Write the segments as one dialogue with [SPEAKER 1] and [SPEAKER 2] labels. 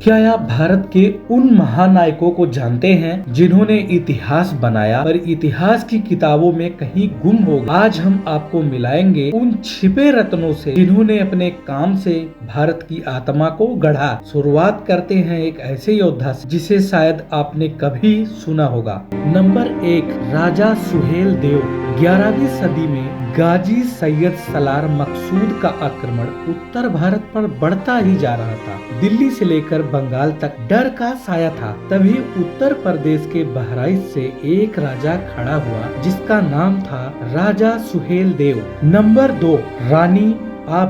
[SPEAKER 1] क्या आप भारत के उन महानायकों को जानते हैं जिन्होंने इतिहास बनाया पर इतिहास की किताबों में कहीं गुम हो गए? आज हम आपको मिलाएंगे उन छिपे रत्नों से जिन्होंने अपने काम से भारत की आत्मा को गढ़ा। शुरुआत करते हैं एक ऐसे योद्धा से जिसे शायद आपने कभी सुना होगा। नंबर 1, राजा सुहेल देव। 11वीं सदी में गाजी सैयद सलार मकसूद का आक्रमण उत्तर भारत पर बढ़ता ही जा रहा था। दिल्ली से लेकर बंगाल तक डर का साया था। तभी उत्तर प्रदेश के बहराइच से एक राजा खड़ा हुआ जिसका नाम था राजा सुहेल देव। नंबर 2, रानी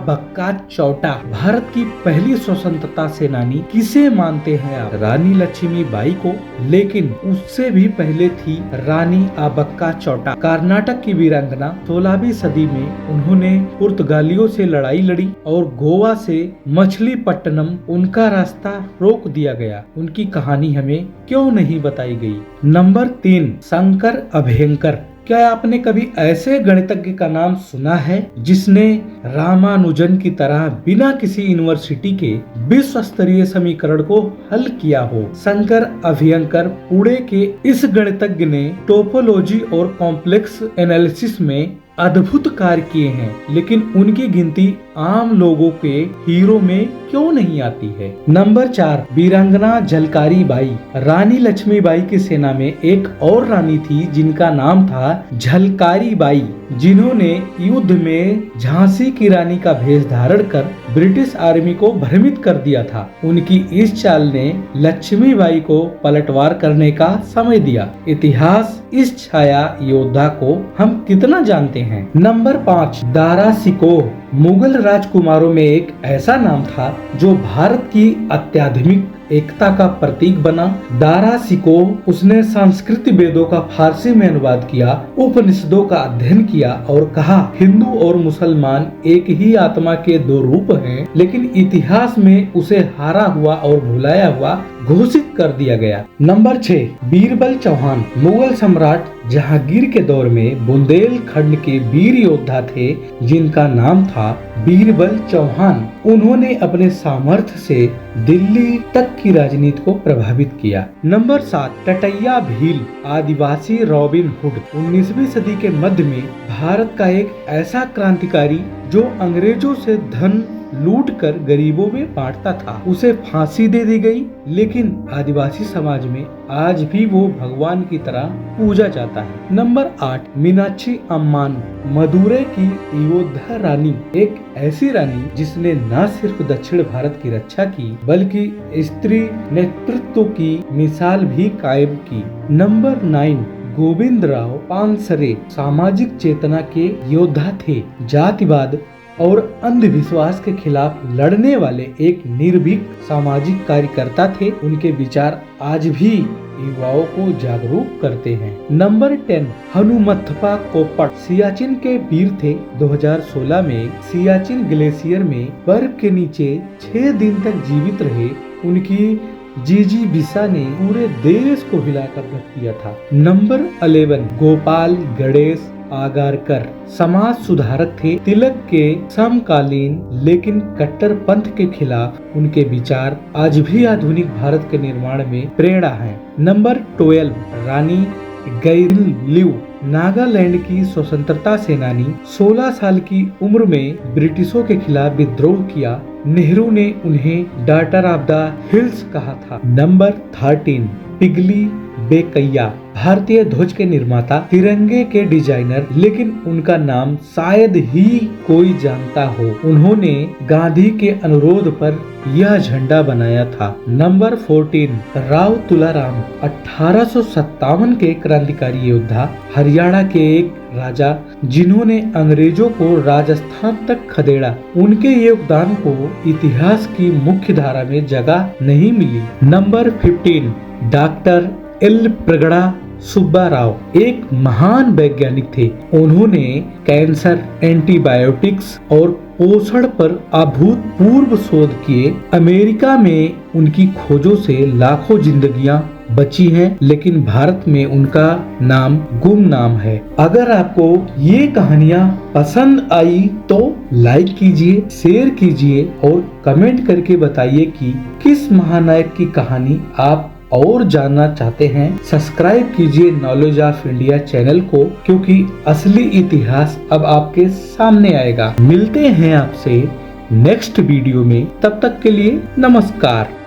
[SPEAKER 1] बक्का चौटा। भारत की पहली स्वतंत्रता सेनानी किसे मानते हैं आप? रानी लक्ष्मीबाई को। लेकिन उससे भी पहले थी रानी बक्का चौटा, कर्नाटक की वीरांगना। 16वीं सदी में उन्होंने पुर्तगालियों से लड़ाई लड़ी और गोवा से मछलीपट्टनम उनका रास्ता रोक दिया गया। उनकी कहानी हमें क्यों नहीं बताई गई? नंबर 3, शंकर अभयंकर। क्या आपने कभी ऐसे गणितज्ञ का नाम सुना है जिसने रामानुजन की तरह बिना किसी यूनिवर्सिटी के विश्व स्तरीय समीकरण को हल किया हो? शंकर अभयंकर पुणे के इस गणितज्ञ ने टोपोलॉजी और कॉम्प्लेक्स एनालिसिस में अद्भुत कार्य किए हैं, लेकिन उनकी गिनती आम लोगों के हीरो में क्यों नहीं आती है? नंबर 4, वीरांगना झलकारी बाई। रानी लक्ष्मीबाई की सेना में एक और रानी थी जिनका नाम था झलकारी बाई, जिन्होंने युद्ध में झांसी की रानी का भेष धारण कर ब्रिटिश आर्मी को भ्रमित कर दिया था। उनकी इस चाल ने लक्ष्मीबाई को पलटवार करने का समय दिया। इतिहास इस छाया योद्धा को हम कितना जानते हैं? नंबर 5, दारा शिकोह। मुगल राजकुमारों में एक ऐसा नाम था जो भारत की अत्याधुनिक एकता का प्रतीक बना। दारा शिकोह, उसने संस्कृत वेदों का फारसी में अनुवाद किया, उपनिषदों का अध्ययन किया और कहा हिंदू और मुसलमान एक ही आत्मा के दो रूप हैं, लेकिन इतिहास में उसे हारा हुआ और भुलाया हुआ घोषित कर दिया गया। नंबर 6, बीरबल चौहान। मुगल सम्राट जहांगीर के दौर में बुंदेलखंड के वीर योद्धा थे जिनका नाम था बीरबल चौहान। उन्होंने अपने सामर्थ्य से दिल्ली तक की राजनीति को प्रभावित किया। नंबर 7, टटैया भील, आदिवासी रॉबिन हुड। 19वीं सदी के मध्य में भारत का एक ऐसा क्रांतिकारी जो अंग्रेजों से धन लूट कर गरीबों में बांटता था, उसे फांसी दे दी गई, लेकिन आदिवासी समाज में आज भी वो भगवान की तरह पूजा जाता है। नंबर 8, मीनाक्षी अम्मान, मदुरै की योद्धा रानी। एक ऐसी रानी जिसने न सिर्फ दक्षिण भारत की रक्षा की बल्कि स्त्री नेतृत्व की मिसाल भी कायम की। नंबर 9, गोविंदराव पानसरे, सामाजिक चेतना के योद्धा थे। जातिवाद और अंधविश्वास के खिलाफ लड़ने वाले एक निर्भीक सामाजिक कार्यकर्ता थे। उनके विचार आज भी युवाओं को जागरूक करते हैं। नंबर 10, हनुमंथप्पा कोप्पड़, सियाचिन के वीर थे। 2016 में सियाचिन ग्लेशियर में बर्फ के नीचे 6 दिन तक जीवित रहे। उनकी जीजी बिसा ने पूरे देश को हिलाकर रख दिया था। नंबर 11, गोपाल गणेश आगरकर, समाज सुधारक थे। तिलक के समकालीन लेकिन कट्टरपंथ के खिलाफ उनके विचार आज भी आधुनिक भारत के निर्माण में प्रेरणा है। नंबर 12, रानी गैलीलिव, नागालैंड की स्वतंत्रता सेनानी। 16 साल की उम्र में ब्रिटिशों के खिलाफ विद्रोह किया। नेहरू ने उन्हें डॉटर ऑफ द हिल्स कहा था। नंबर 13, पिगली बेकैया, भारतीय ध्वज के निर्माता, तिरंगे के डिजाइनर, लेकिन उनका नाम शायद ही कोई जानता हो। उन्होंने गांधी के अनुरोध पर यह झंडा बनाया था। नंबर 14, राव तुलाराम, 1857 के क्रांतिकारी योद्धा, हरियाणा के एक राजा जिन्होंने अंग्रेजों को राजस्थान तक खदेड़ा। उनके योगदान को इतिहास की मुख्य धारा में जगह नहीं मिली। Number 15, doctor L Pragada Subba Rao, एक महान वैज्ञानिक थे। उन्होंने कैंसर, एंटीबायोटिक्स और पोषण पर अभूतपूर्व शोध किए। अमेरिका में उनकी खोजों से लाखों जिंदगियां बची हैं, लेकिन भारत में उनका नाम गुमनाम है। अगर आपको ये कहानियाँ पसंद आई तो लाइक कीजिए, शेयर कीजिए और कमेंट करके बताइए कि किस महानायक की कहानी आप और जानना चाहते हैं। सब्सक्राइब कीजिए नॉलेज ऑफ इंडिया चैनल को, क्योंकि असली इतिहास अब आपके सामने आएगा। मिलते हैं आपसे नेक्स्ट वीडियो में, तब तक के लिए नमस्कार।